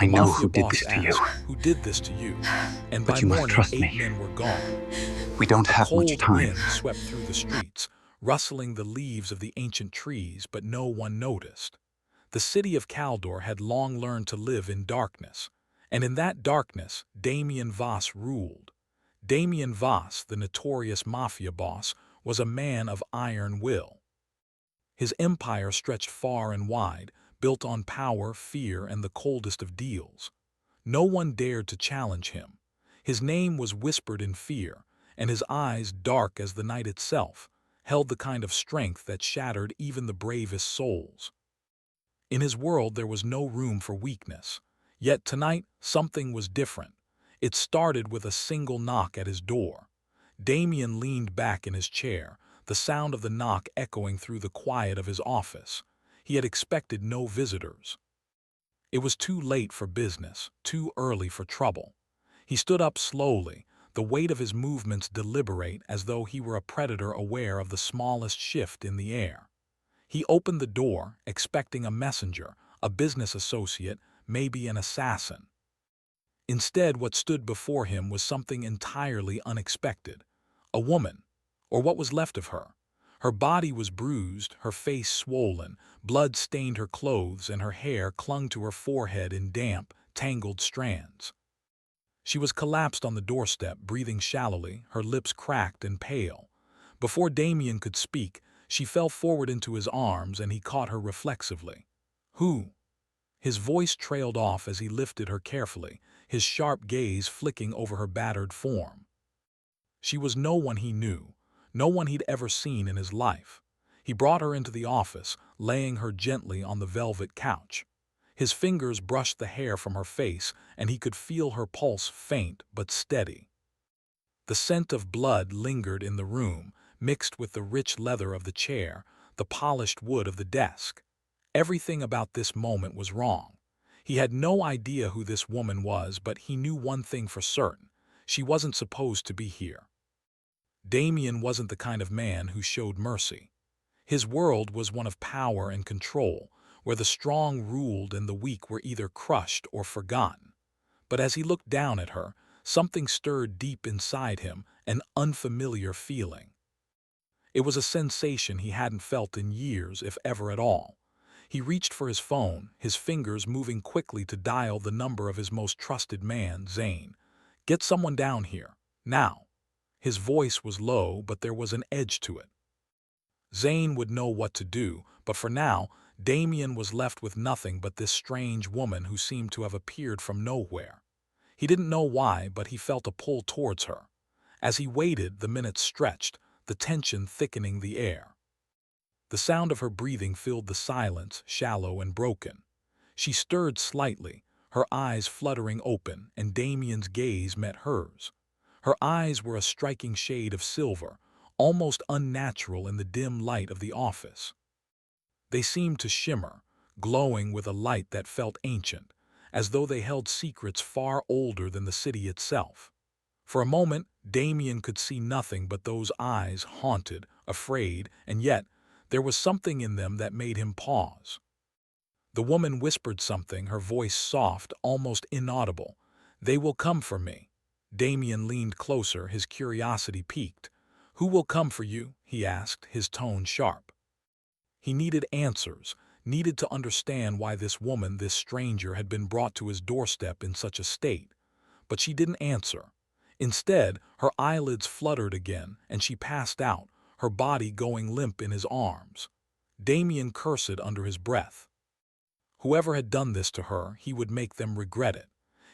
The I know Mafia who did boss this to you, asked, "Who did this to you?" And by but you must morning, trust 8 me. men were gone. We don't A have much cold time. wind swept through the streets, rustling the leaves of the ancient trees, but no one noticed. The city of Caldor had long learned to live in darkness, and in that darkness, Damien Voss ruled. Damien Voss, the notorious Mafia boss, was a man of iron will. His empire stretched far and wide, built on power, fear, and the coldest of deals. No one dared to challenge him. His name was whispered in fear, and his eyes, dark as the night itself, held the kind of strength that shattered even the bravest souls. In his world there was no room for weakness. Yet tonight, something was different. It started with a single knock at his door. Damien leaned back in his chair, the sound of the knock echoing through the quiet of his office. He had expected no visitors. It was too late for business, too early for trouble. He stood up slowly, the weight of his movements deliberate as though he were a predator aware of the smallest shift in the air. He opened the door, expecting a messenger, a business associate, maybe an assassin. Instead, what stood before him was something entirely unexpected. A woman, or what was left of her. Her body was bruised, her face swollen, blood stained her clothes, and her hair clung to her forehead in damp, tangled strands. She was collapsed on the doorstep, breathing shallowly, her lips cracked and pale. Before Damien could speak, she fell forward into his arms and he caught her reflexively. "Who?" His voice trailed off as he lifted her carefully, his sharp gaze flicking over her battered form. She was no one he knew, no one he'd ever seen in his life. He brought her into the office, laying her gently on the velvet couch. His fingers brushed the hair from her face, and he could feel her pulse faint but steady. The scent of blood lingered in the room, mixed with the rich leather of the chair, the polished wood of the desk. Everything about this moment was wrong. He had no idea who this woman was, but he knew one thing for certain. She wasn't supposed to be here. Damien wasn't the kind of man who showed mercy. His world was one of power and control, where the strong ruled and the weak were either crushed or forgotten. But as he looked down at her, something stirred deep inside him, an unfamiliar feeling. It was a sensation he hadn't felt in years, if ever at all. He reached for his phone, his fingers moving quickly to dial the number of his most trusted man, Zane. "Get someone down here, now." His voice was low, but there was an edge to it. Zane would know what to do, but for now, Damien was left with nothing but this strange woman who seemed to have appeared from nowhere. He didn't know why, but he felt a pull towards her. As he waited, the minutes stretched, the tension thickening the air. The sound of her breathing filled the silence, shallow and broken. She stirred slightly, her eyes fluttering open, and Damien's gaze met hers. Her eyes were a striking shade of silver, almost unnatural in the dim light of the office. They seemed to shimmer, glowing with a light that felt ancient, as though they held secrets far older than the city itself. For a moment, Damien could see nothing but those eyes, haunted, afraid, and yet there was something in them that made him pause. The woman whispered something, her voice soft, almost inaudible. "They will come for me." Damien leaned closer, his curiosity piqued. "Who will come for you?" he asked, his tone sharp. He needed answers, needed to understand why this woman, this stranger, had been brought to his doorstep in such a state. But she didn't answer. Instead, her eyelids fluttered again, and she passed out, her body going limp in his arms. Damien cursed under his breath. Whoever had done this to her, he would make them regret it.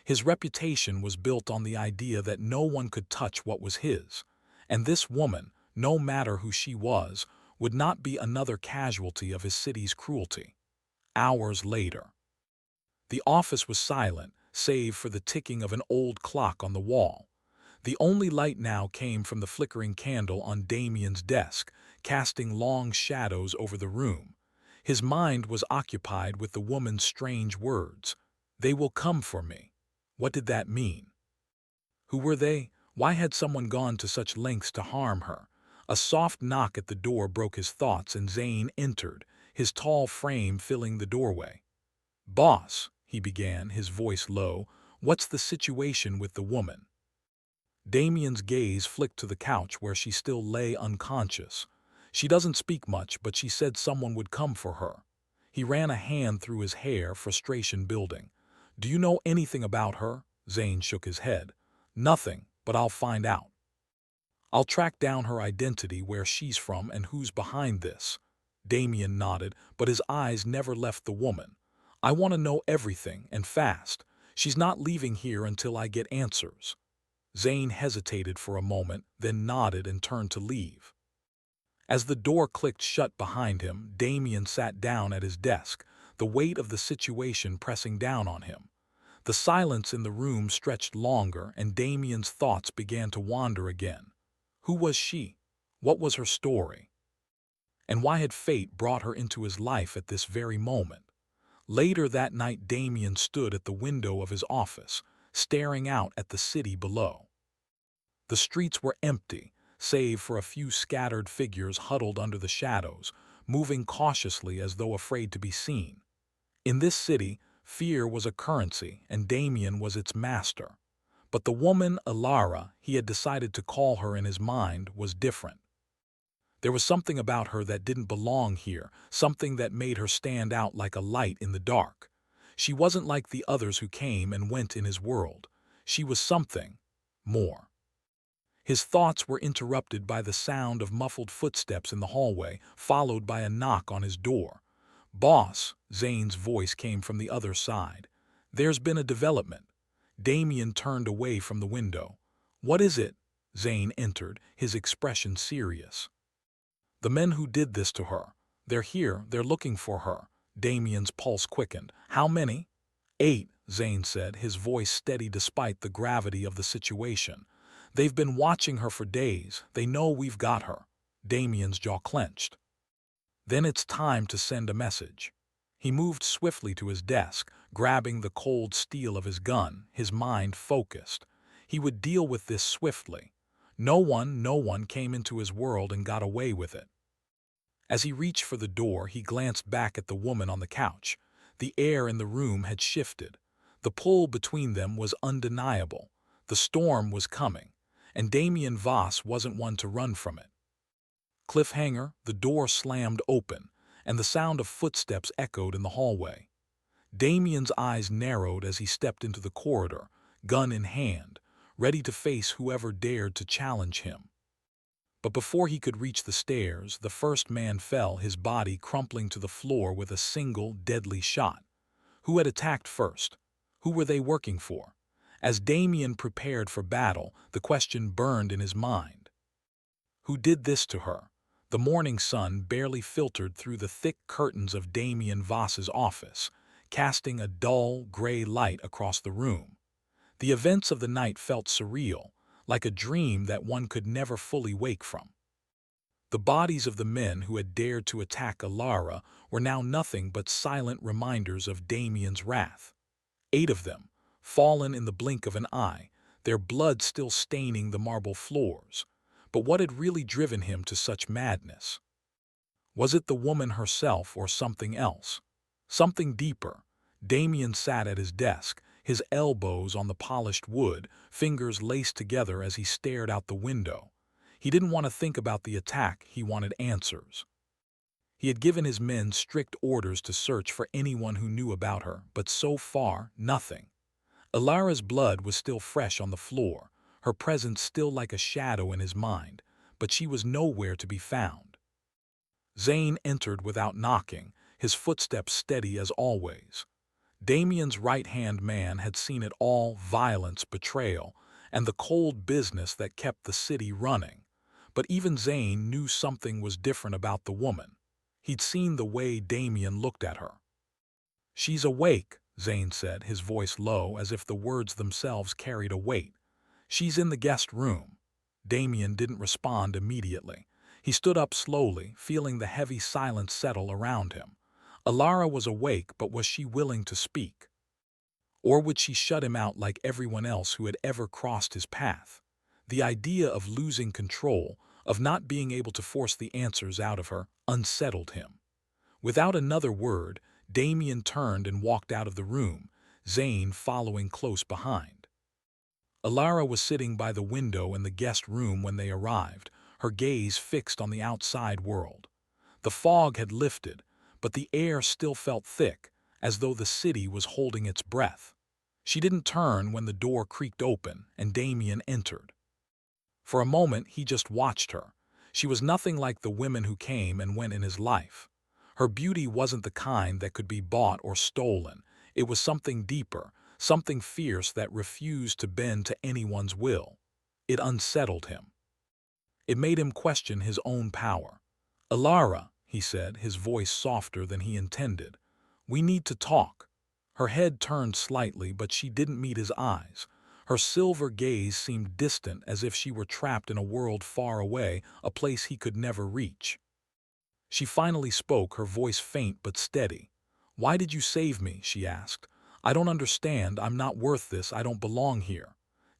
His reputation was built on the idea that no one could touch what was his. And this woman, no matter who she was, would not be another casualty of his city's cruelty. Hours later. The office was silent, save for the ticking of an old clock on the wall. The only light now came from the flickering candle on Damien's desk, casting long shadows over the room. His mind was occupied with the woman's strange words. "They will come for me." What did that mean? Who were they? Why had someone gone to such lengths to harm her? A soft knock at the door broke his thoughts, and Zane entered, his tall frame filling the doorway. "Boss," he began, his voice low. What's the situation with the woman? Damien's gaze flicked to the couch where she still lay unconscious. She doesn't speak much, but she said someone would come for her. He ran a hand through his hair, frustration building. Do you know anything about her? Zane shook his head. Nothing, but I'll find out. I'll track down her identity, where she's from, and who's behind this. Damien nodded, but his eyes never left the woman. I want to know everything, and fast. She's not leaving here until I get answers. Zane hesitated for a moment, then nodded and turned to leave. As the door clicked shut behind him, Damien sat down at his desk, the weight of the situation pressing down on him. The silence in the room stretched longer, and Damien's thoughts began to wander again. Who was she? What was her story? And why had fate brought her into his life at this very moment? Later that night, Damien stood at the window of his office, staring out at the city below. The streets were empty, save for a few scattered figures huddled under the shadows, moving cautiously as though afraid to be seen. In this city, fear was a currency, and Damien was its master. But the woman, Alara, he had decided to call her in his mind, was different. There was something about her that didn't belong here, something that made her stand out like a light in the dark. She wasn't like the others who came and went in his world. She was something more. His thoughts were interrupted by the sound of muffled footsteps in the hallway, followed by a knock on his door. Boss, Zane's voice came from the other side. There's been a development. Damien turned away from the window. What is it? Zane entered, his expression serious. The men who did this to her. They're here, they're looking for her. Damien's pulse quickened. How many? 8, Zane said, his voice steady despite the gravity of the situation. They've been watching her for days. They know we've got her. Damien's jaw clenched. Then it's time to send a message. He moved swiftly to his desk, grabbing the cold steel of his gun, his mind focused. He would deal with this swiftly. No one came into his world and got away with it. As he reached for the door, he glanced back at the woman on the couch. The air in the room had shifted. The pull between them was undeniable. The storm was coming, and Damien Voss wasn't one to run from it. Cliffhanger, the door slammed open, and the sound of footsteps echoed in the hallway. Damien's eyes narrowed as he stepped into the corridor, gun in hand, ready to face whoever dared to challenge him. But before he could reach the stairs, the first man fell, his body crumpling to the floor with a single, deadly shot. Who had attacked first? Who were they working for? As Damien prepared for battle, the question burned in his mind. Who did this to her? The morning sun barely filtered through the thick curtains of Damien Voss's office, casting a dull, gray light across the room. The events of the night felt surreal, like a dream that one could never fully wake from. The bodies of the men who had dared to attack Alara were now nothing but silent reminders of Damien's wrath. 8 of them, fallen in the blink of an eye, their blood still staining the marble floors. But what had really driven him to such madness? Was it the woman herself or something else? Something deeper. Damien sat at his desk, his elbows on the polished wood, fingers laced together as he stared out the window. He didn't want to think about the attack, he wanted answers. He had given his men strict orders to search for anyone who knew about her, but so far, nothing. Alara's blood was still fresh on the floor, her presence still like a shadow in his mind, but she was nowhere to be found. Zane entered without knocking, his footsteps steady as always. Damien's right-hand man had seen it all: violence, betrayal, and the cold business that kept the city running. But even Zane knew something was different about the woman. He'd seen the way Damien looked at her. She's awake, Zane said, his voice low, as if the words themselves carried a weight. She's in the guest room. Damien didn't respond immediately. He stood up slowly, feeling the heavy silence settle around him. Alara was awake, but was she willing to speak? Or would she shut him out like everyone else who had ever crossed his path? The idea of losing control, of not being able to force the answers out of her, unsettled him. Without another word, Damien turned and walked out of the room, Zane following close behind. Alara was sitting by the window in the guest room when they arrived, her gaze fixed on the outside world. The fog had lifted, but the air still felt thick, as though the city was holding its breath. She didn't turn when the door creaked open and Damien entered. For a moment, he just watched her. She was nothing like the women who came and went in his life. Her beauty wasn't the kind that could be bought or stolen. It was something deeper, something fierce that refused to bend to anyone's will. It unsettled him. It made him question his own power. "Alara," he said, his voice softer than he intended, "we need to talk." Her head turned slightly, but she didn't meet his eyes. Her silver gaze seemed distant, as if she were trapped in a world far away, a place he could never reach. She finally spoke, her voice faint but steady. "Why did you save me?" she asked. "I don't understand. I'm not worth this. I don't belong here."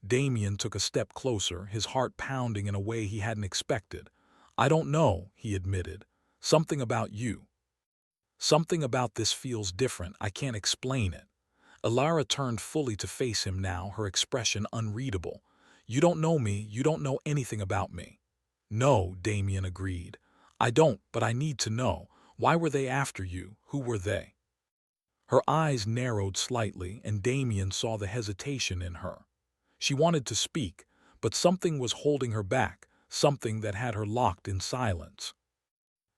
Damien took a step closer, his heart pounding in a way he hadn't expected. "I don't know," he admitted. "Something about you. Something about this feels different. I can't explain it." Alara turned fully to face him now, her expression unreadable. "You don't know me. You don't know anything about me." "No," Damien agreed. "I don't, but I need to know. Why were they after you? Who were they?" Her eyes narrowed slightly, and Damien saw the hesitation in her. She wanted to speak, but something was holding her back, something that had her locked in silence.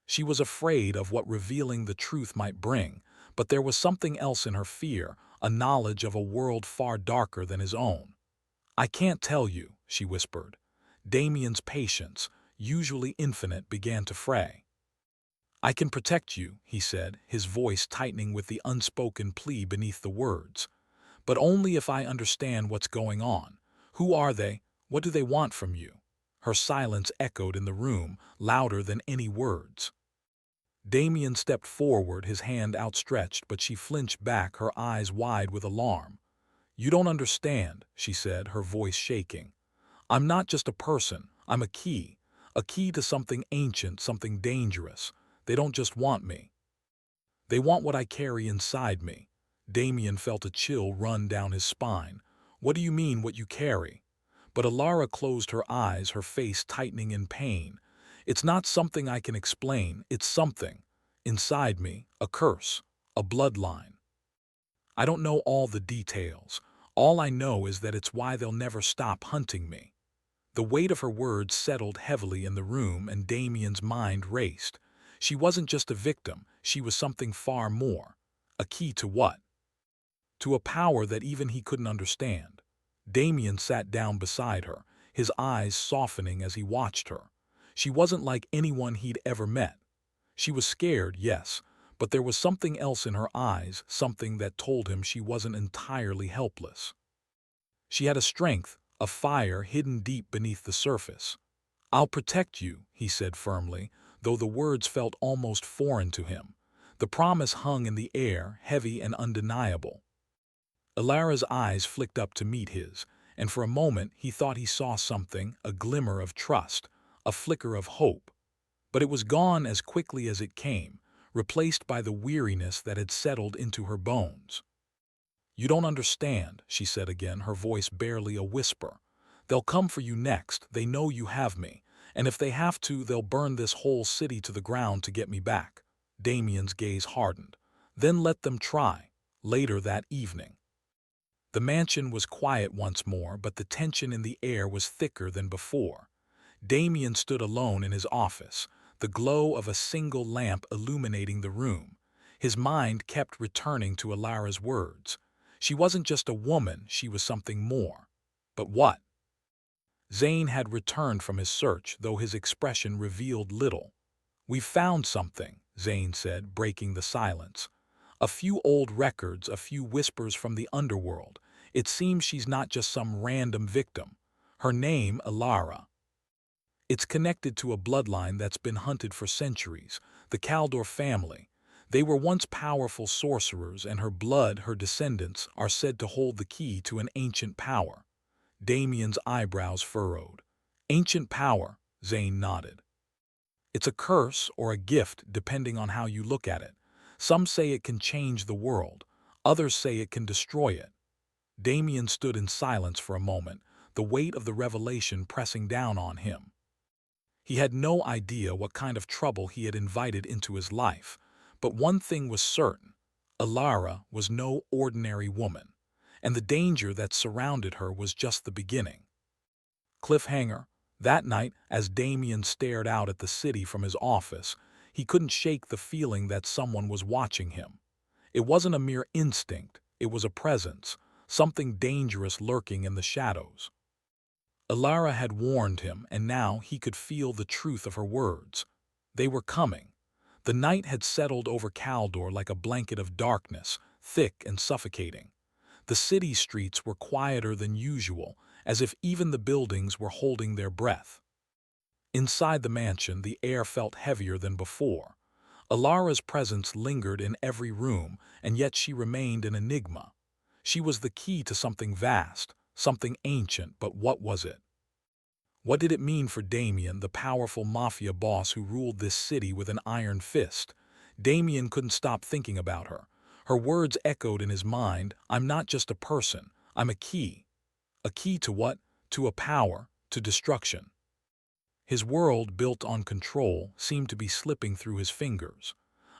She was afraid of what revealing the truth might bring, but there was something else in her fear, a knowledge of a world far darker than his own. "I can't tell you," she whispered. Damien's patience, usually infinite, began to fray. "I can protect you," he said, his voice tightening with the unspoken plea beneath the words. "But only if I understand what's going on. Who are they? What do they want from you?" Her silence echoed in the room, louder than any words. Damien stepped forward, his hand outstretched, but she flinched back, her eyes wide with alarm. "You don't understand," she said, her voice shaking. "I'm not just a person. I'm a key to something ancient, something dangerous. They don't just want me. They want what I carry inside me." Damien felt a chill run down his spine. "What do you mean, what you carry?" But Alara closed her eyes, her face tightening in pain. "It's not something I can explain. It's something inside me, a curse, a bloodline. I don't know all the details. All I know is that it's why they'll never stop hunting me." The weight of her words settled heavily in the room, and Damien's mind raced. She wasn't just a victim, she was something far more. A key to what? To a power that even he couldn't understand. Damien sat down beside her, his eyes softening as he watched her. She wasn't like anyone he'd ever met. She was scared, yes, but there was something else in her eyes, something that told him she wasn't entirely helpless. She had a strength, a fire hidden deep beneath the surface. "I'll protect you," he said firmly, though the words felt almost foreign to him. The promise hung in the air, heavy and undeniable. Alara's eyes flicked up to meet his, and for a moment he thought he saw something, a glimmer of trust, a flicker of hope. But it was gone as quickly as it came, replaced by the weariness that had settled into her bones. "You don't understand," she said again, her voice barely a whisper. "They'll come for you next. They know you have me. And if they have to, they'll burn this whole city to the ground to get me back." Damien's gaze hardened. "Then let them try." Later that evening. The mansion was quiet once more, but the tension in the air was thicker than before. Damien stood alone in his office, the glow of a single lamp illuminating the room. His mind kept returning to Alara's words. She wasn't just a woman, she was something more. But what? Zane had returned from his search, though his expression revealed little. "We've found something," Zane said, breaking the silence. "A few old records, a few whispers from the underworld. It seems she's not just some random victim. Her name, Alara. It's connected to a bloodline that's been hunted for centuries, the Caldor family. They were once powerful sorcerers, and her blood, her descendants, are said to hold the key to an ancient power." Damien's eyebrows furrowed. "Ancient power," Zane nodded. "It's a curse or a gift, depending on how you look at it. Some say it can change the world. Others say it can destroy it. Damien stood in silence for a moment, the weight of the revelation pressing down on him. He had no idea what kind of trouble he had invited into his life, but one thing was certain: Alara was no ordinary woman, and the danger that surrounded her was just the beginning. Cliffhanger. That night, as Damien stared out at the city from his office, he couldn't shake the feeling that someone was watching him. It wasn't a mere instinct, it was a presence, something dangerous lurking in the shadows. Alara had warned him, and now he could feel the truth of her words. They were coming. The night had settled over Caldor like a blanket of darkness, thick and suffocating. The city streets were quieter than usual, as if even the buildings were holding their breath. Inside the mansion, the air felt heavier than before. Alara's presence lingered in every room, and yet she remained an enigma. She was the key to something vast, something ancient, but what was it? What did it mean for Damien, the powerful Mafia boss who ruled this city with an iron fist? Damien couldn't stop thinking about her. Her words echoed in his mind: "I'm not just a person, I'm a key." A key to what? To a power, to destruction. His world, built on control, seemed to be slipping through his fingers.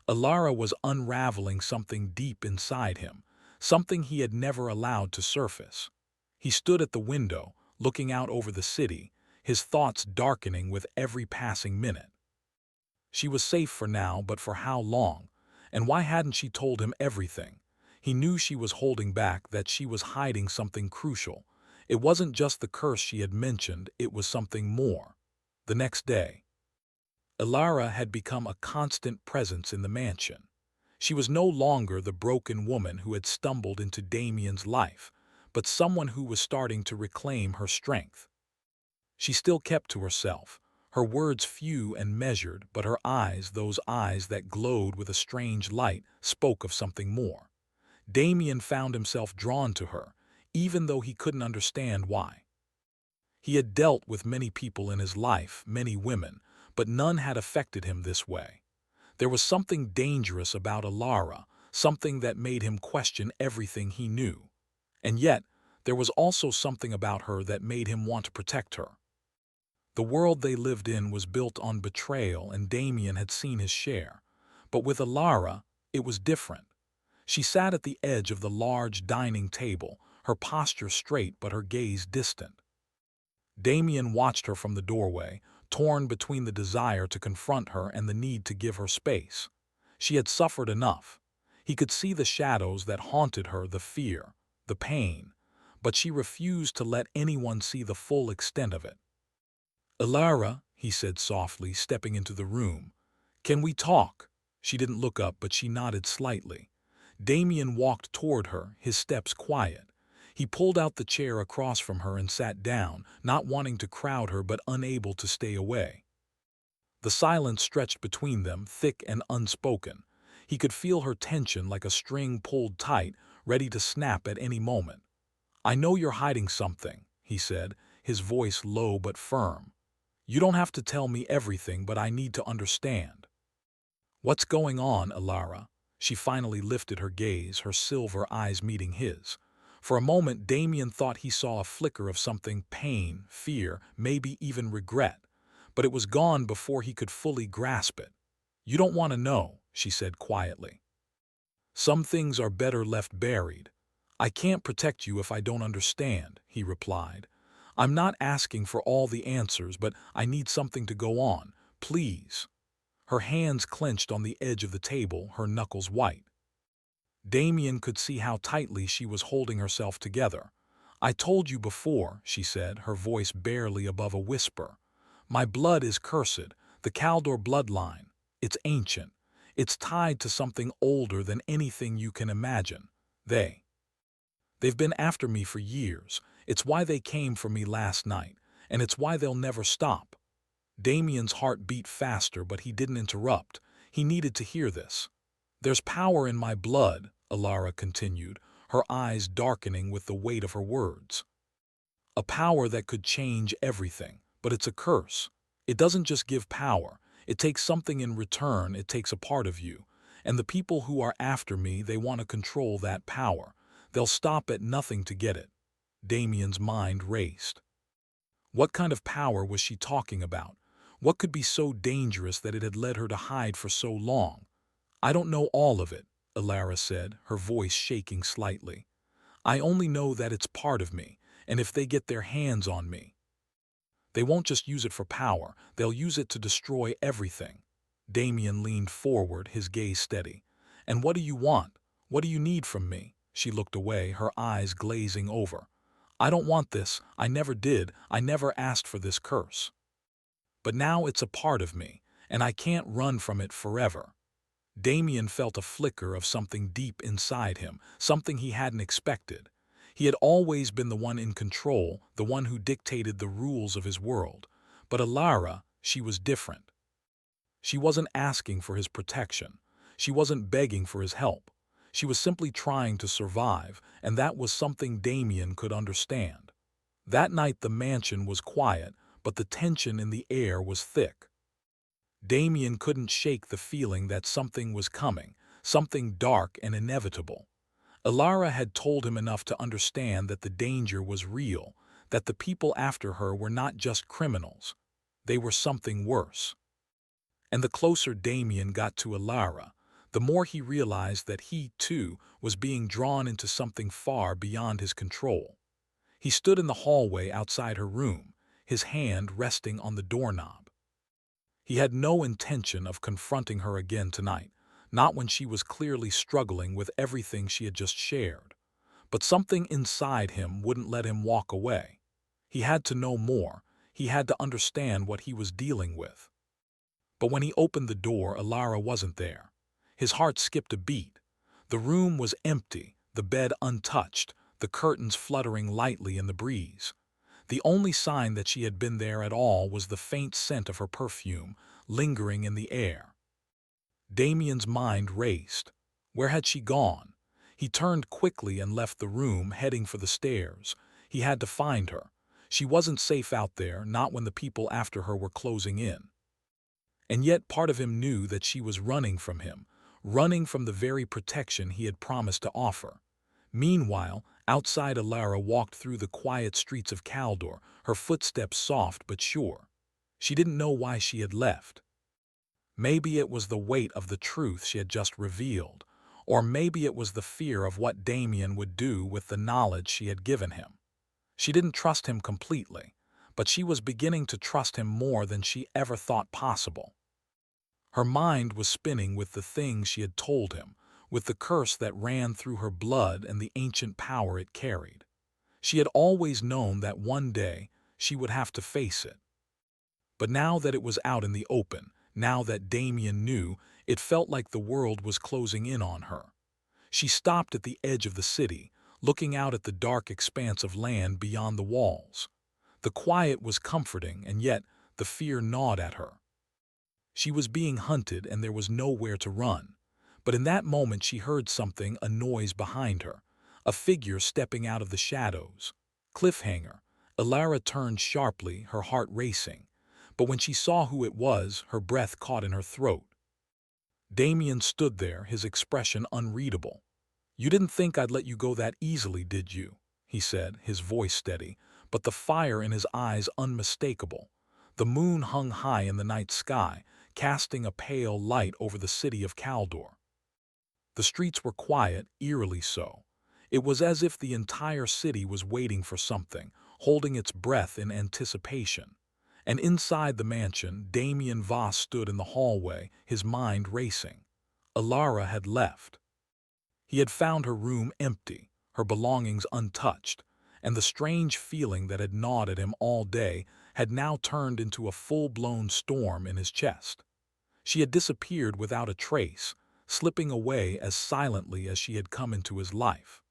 Alara was unraveling something deep inside him, something he had never allowed to surface. He stood at the window, looking out over the city, his thoughts darkening with every passing minute. She was safe for now, but for how long? And why hadn't she told him everything? He knew she was holding back, that she was hiding something crucial. It wasn't just the curse she had mentioned, it was something more. The next day, Alara had become a constant presence in the mansion. She was no longer the broken woman who had stumbled into Damien's life, but someone who was starting to reclaim her strength. She still kept to herself, her words few and measured, but her eyes, those eyes that glowed with a strange light, spoke of something more. Damien found himself drawn to her, even though he couldn't understand why. He had dealt with many people in his life, many women, but none had affected him this way. There was something dangerous about Alara, something that made him question everything he knew. And yet, there was also something about her that made him want to protect her. The world they lived in was built on betrayal, and Damien had seen his share. But with Alara, it was different. She sat at the edge of the large dining table, her posture straight but her gaze distant. Damien watched her from the doorway, torn between the desire to confront her and the need to give her space. She had suffered enough. He could see the shadows that haunted her, the fear, the pain, but she refused to let anyone see the full extent of it. "Alara," he said softly, stepping into the room. "Can we talk?" She didn't look up, but she nodded slightly. Damien walked toward her, his steps quiet. He pulled out the chair across from her and sat down, not wanting to crowd her but unable to stay away. The silence stretched between them, thick and unspoken. He could feel her tension like a string pulled tight, ready to snap at any moment. "I know you're hiding something," he said, his voice low but firm. "You don't have to tell me everything, but I need to understand." "What's going on, Alara?" She finally lifted her gaze, her silver eyes meeting his. For a moment, Damien thought he saw a flicker of something: pain, fear, maybe even regret. But it was gone before he could fully grasp it. "You don't want to know," she said quietly. "Some things are better left buried." "I can't protect you if I don't understand," he replied. "I'm not asking for all the answers, but I need something to go on. Please." Her hands clenched on the edge of the table, her knuckles white. Damien could see how tightly she was holding herself together. "I told you before," she said, her voice barely above a whisper. "My blood is cursed, the Caldor bloodline. It's ancient. It's tied to something older than anything you can imagine. They've been after me for years. It's why they came for me last night, and it's why they'll never stop." Damien's heart beat faster, but he didn't interrupt. He needed to hear this. "There's power in my blood," Alara continued, her eyes darkening with the weight of her words. "A power that could change everything, but it's a curse. It doesn't just give power, it takes something in return, it takes a part of you. And the people who are after me, they want to control that power. They'll stop at nothing to get it. Damien's mind raced. What kind of power was she talking about? What could be so dangerous that it had led her to hide for so long? I don't know all of it, Alara said, her voice shaking slightly. I only know that it's part of me, and if they get their hands on me, they won't just use it for power, they'll use it to destroy everything. Damien leaned forward, his gaze steady. And what do you want? What do you need from me? She looked away, her eyes glazing over. I don't want this, I never did, I never asked for this curse. But now it's a part of me, and I can't run from it forever. Damien felt a flicker of something deep inside him, something he hadn't expected. He had always been the one in control, the one who dictated the rules of his world. But Alara, she was different. She wasn't asking for his protection. She wasn't begging for his help. She was simply trying to survive, and that was something Damien could understand. That night the mansion was quiet, but the tension in the air was thick. Damien couldn't shake the feeling that something was coming, something dark and inevitable. Alara had told him enough to understand that the danger was real, that the people after her were not just criminals. They were something worse. And the closer Damien got to Alara, the more he realized that he, too, was being drawn into something far beyond his control. He stood in the hallway outside her room, his hand resting on the doorknob. He had no intention of confronting her again tonight, not when she was clearly struggling with everything she had just shared. But something inside him wouldn't let him walk away. He had to know more. He had to understand what he was dealing with. But when he opened the door, Alara wasn't there. His heart skipped a beat. The room was empty, the bed untouched, the curtains fluttering lightly in the breeze. The only sign that she had been there at all was the faint scent of her perfume, lingering in the air. Damien's mind raced. Where had she gone? He turned quickly and left the room, heading for the stairs. He had to find her. She wasn't safe out there, not when the people after her were closing in. And yet part of him knew that she was running from him, running from the very protection he had promised to offer. Meanwhile, outside, Alara walked through the quiet streets of Caldor, her footsteps soft but sure. She didn't know why she had left. Maybe it was the weight of the truth she had just revealed, or maybe it was the fear of what Damien would do with the knowledge she had given him. She didn't trust him completely, but she was beginning to trust him more than she ever thought possible. Her mind was spinning with the things she had told him, with the curse that ran through her blood and the ancient power it carried. She had always known that one day she would have to face it. But now that it was out in the open, now that Damien knew, it felt like the world was closing in on her. She stopped at the edge of the city, looking out at the dark expanse of land beyond the walls. The quiet was comforting, and yet the fear gnawed at her. She was being hunted and there was nowhere to run. But in that moment she heard something, a noise behind her, a figure stepping out of the shadows. Cliffhanger. Alara turned sharply, her heart racing. But when she saw who it was, her breath caught in her throat. Damien stood there, his expression unreadable. "You didn't think I'd let you go that easily, did you?" he said, his voice steady, but the fire in his eyes unmistakable. The moon hung high in the night sky, casting a pale light over the city of Caldor. The streets were quiet, eerily so. It was as if the entire city was waiting for something, holding its breath in anticipation. And inside the mansion, Damien Voss stood in the hallway, his mind racing. Alara had left. He had found her room empty, her belongings untouched, and the strange feeling that had gnawed at him all day had now turned into a full-blown storm in his chest. She had disappeared without a trace, slipping away as silently as she had come into his life.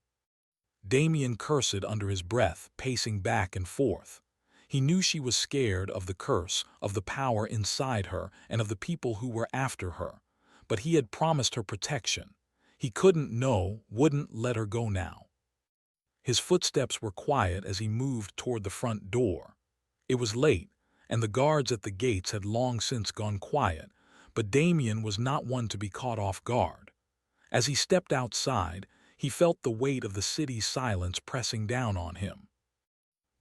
Damien cursed under his breath, pacing back and forth. He knew she was scared of the curse, of the power inside her, and of the people who were after her. But he had promised her protection. He wouldn't let her go now. His footsteps were quiet as he moved toward the front door. It was late, and the guards at the gates had long since gone quiet, But Damien was not one to be caught off guard. As he stepped outside, he felt the weight of the city's silence pressing down on him.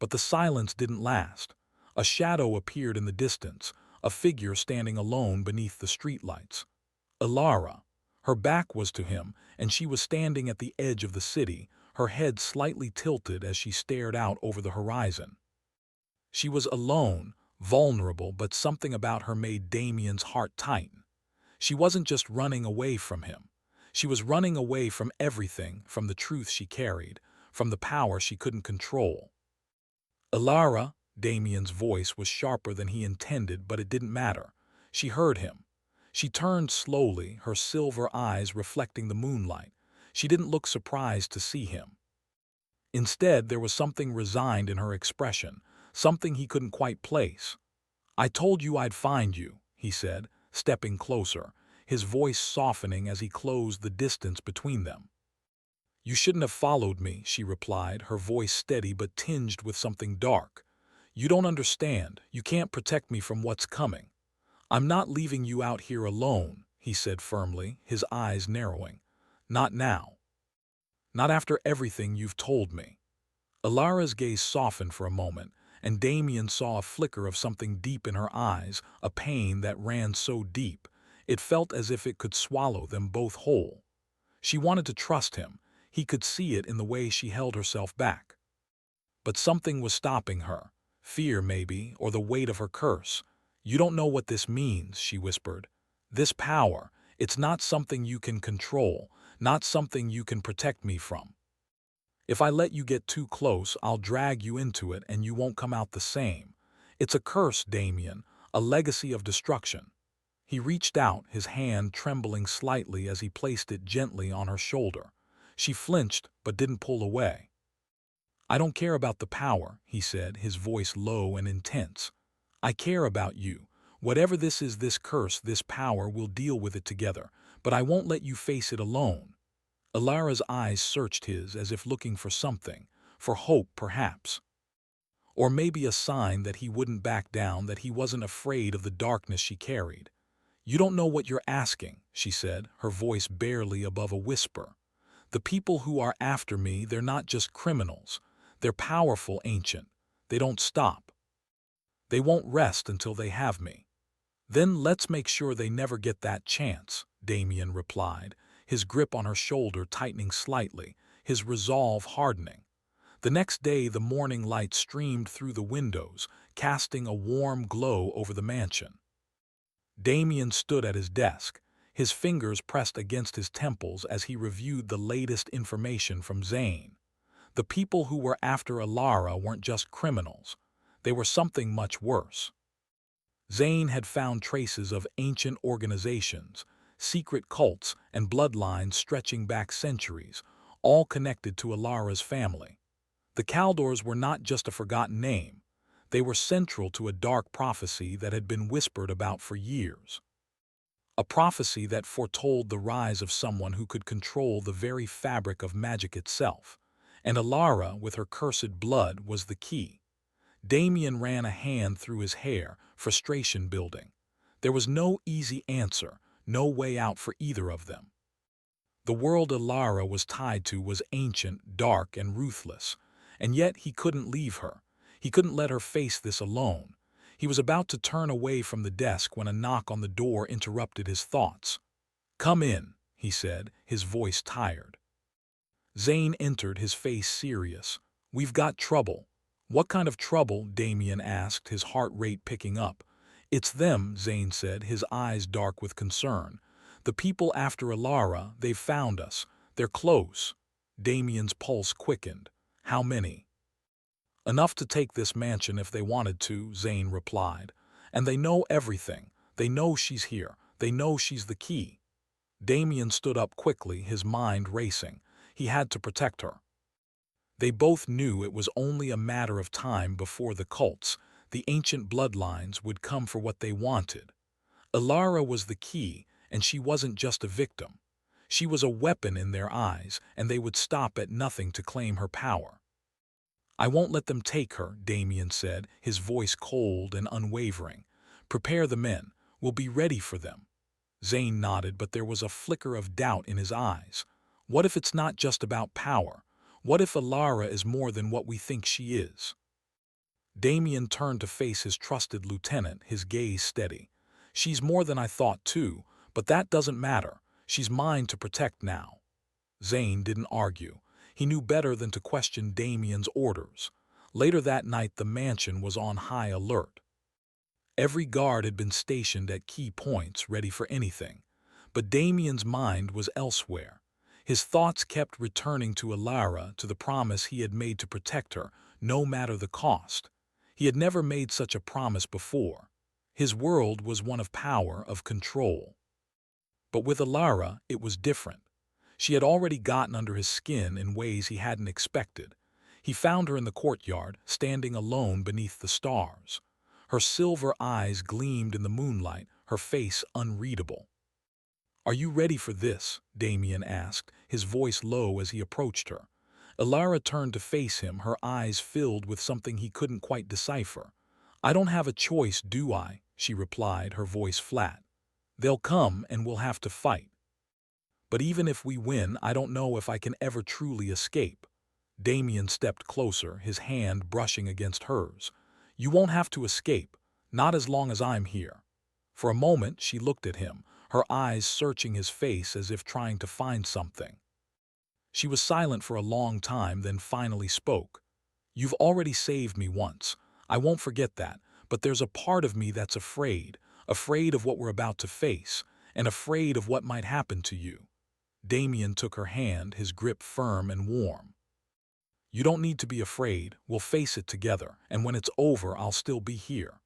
But the silence didn't last. A shadow appeared in the distance, a figure standing alone beneath the streetlights. Ilara. Her back was to him, and she was standing at the edge of the city, her head slightly tilted as she stared out over the horizon. She was alone, vulnerable, but something about her made Damien's heart tighten. She wasn't just running away from him. She was running away from everything, from the truth she carried, from the power she couldn't control. Ilara, Damien's voice was sharper than he intended, but it didn't matter. She heard him. She turned slowly, her silver eyes reflecting the moonlight. She didn't look surprised to see him. Instead, there was something resigned in her expression, something he couldn't quite place. "I told you I'd find you," he said, stepping closer, his voice softening as he closed the distance between them. "You shouldn't have followed me," she replied, her voice steady but tinged with something dark. "You don't understand. You can't protect me from what's coming." "I'm not leaving you out here alone," he said firmly, his eyes narrowing. "Not now. Not after everything you've told me." Ilara's gaze softened for a moment, and Damien saw a flicker of something deep in her eyes, a pain that ran so deep, it felt as if it could swallow them both whole. She wanted to trust him. He could see it in the way she held herself back. But something was stopping her. Fear, maybe, or the weight of her curse. "You don't know what this means," she whispered. "This power, it's not something you can control, not something you can protect me from. If I let you get too close, I'll drag you into it and you won't come out the same. It's a curse, Damien, a legacy of destruction." He reached out, his hand trembling slightly as he placed it gently on her shoulder. She flinched but didn't pull away. "I don't care about the power," he said, his voice low and intense. "I care about you. Whatever this is, this curse, this power, we'll deal with it together, but I won't let you face it alone." Ilara's eyes searched his as if looking for something, for hope perhaps. Or maybe a sign that he wouldn't back down, that he wasn't afraid of the darkness she carried. "You don't know what you're asking," she said, her voice barely above a whisper. "The people who are after me, they're not just criminals. They're powerful, ancient. They don't stop. They won't rest until they have me." "Then let's make sure they never get that chance," Damien replied, his grip on her shoulder tightening slightly, his resolve hardening. The next day the morning light streamed through the windows, casting a warm glow over the mansion. Damien stood at his desk, his fingers pressed against his temples as he reviewed the latest information from Zane. The people who were after Ilara weren't just criminals. They were something much worse. Zane had found traces of ancient organizations, secret cults, and bloodlines stretching back centuries, all connected to Ilara's family. The Caldors were not just a forgotten name. They were central to a dark prophecy that had been whispered about for years. A prophecy that foretold the rise of someone who could control the very fabric of magic itself. And Ilara, with her cursed blood, was the key. Damien ran a hand through his hair, frustration building. There was no easy answer, no way out for either of them. The world Ilara was tied to was ancient, dark, and ruthless, and yet he couldn't leave her. He couldn't let her face this alone. He was about to turn away from the desk when a knock on the door interrupted his thoughts. "Come in," he said, his voice tired. Zane entered, his face serious. "We've got trouble." "What kind of trouble?" Damien asked, his heart rate picking up. "It's them," Zane said, his eyes dark with concern. "The people after Ilara, they've found us. They're close." Damien's pulse quickened. "How many?" "Enough to take this mansion if they wanted to," Zane replied. "And they know everything. They know she's here. They know she's the key." Damien stood up quickly, his mind racing. He had to protect her. They both knew it was only a matter of time before the cults, the ancient bloodlines, would come for what they wanted. Ilara was the key, and she wasn't just a victim. She was a weapon in their eyes, and they would stop at nothing to claim her power. "I won't let them take her," Damien said, his voice cold and unwavering. "Prepare the men. We'll be ready for them." Zane nodded, but there was a flicker of doubt in his eyes. What if it's not just about power? What if Alara is more than what we think she is? Damien turned to face his trusted lieutenant, his gaze steady. She's more than I thought, too, but that doesn't matter. She's mine to protect now. Zane didn't argue. He knew better than to question Damien's orders. Later that night, the mansion was on high alert. Every guard had been stationed at key points, ready for anything. But Damien's mind was elsewhere. His thoughts kept returning to Alara, to the promise he had made to protect her, no matter the cost. He had never made such a promise before. His world was one of power, of control. But with Alara, it was different. She had already gotten under his skin in ways he hadn't expected. He found her in the courtyard, standing alone beneath the stars. Her silver eyes gleamed in the moonlight, her face unreadable. "Are you ready for this?" Damien asked, his voice low as he approached her. Alara turned to face him, her eyes filled with something he couldn't quite decipher. "I don't have a choice, do I?" she replied, her voice flat. "They'll come and we'll have to fight. But even if we win, I don't know if I can ever truly escape." Damien stepped closer, his hand brushing against hers. "You won't have to escape, not as long as I'm here." For a moment she looked at him, her eyes searching his face as if trying to find something. She was silent for a long time, then finally spoke. "You've already saved me once. I won't forget that, but there's a part of me that's afraid of what we're about to face, and afraid of what might happen to you." Damien took her hand, his grip firm and warm. "You don't need to be afraid. We'll face it together, and when it's over, I'll still be here."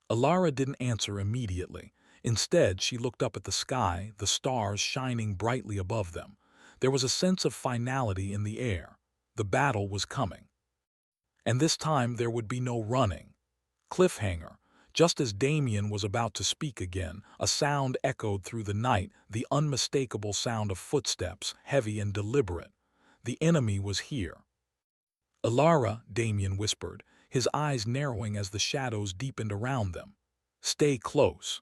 Alara didn't answer immediately. Instead, she looked up at the sky, the stars shining brightly above them. There was a sense of finality in the air. The battle was coming. And this time there would be no running. Cliffhanger. Just as Damien was about to speak again, a sound echoed through the night, the unmistakable sound of footsteps, heavy and deliberate. The enemy was here. "Alara," Damien whispered, his eyes narrowing as the shadows deepened around them. "Stay close."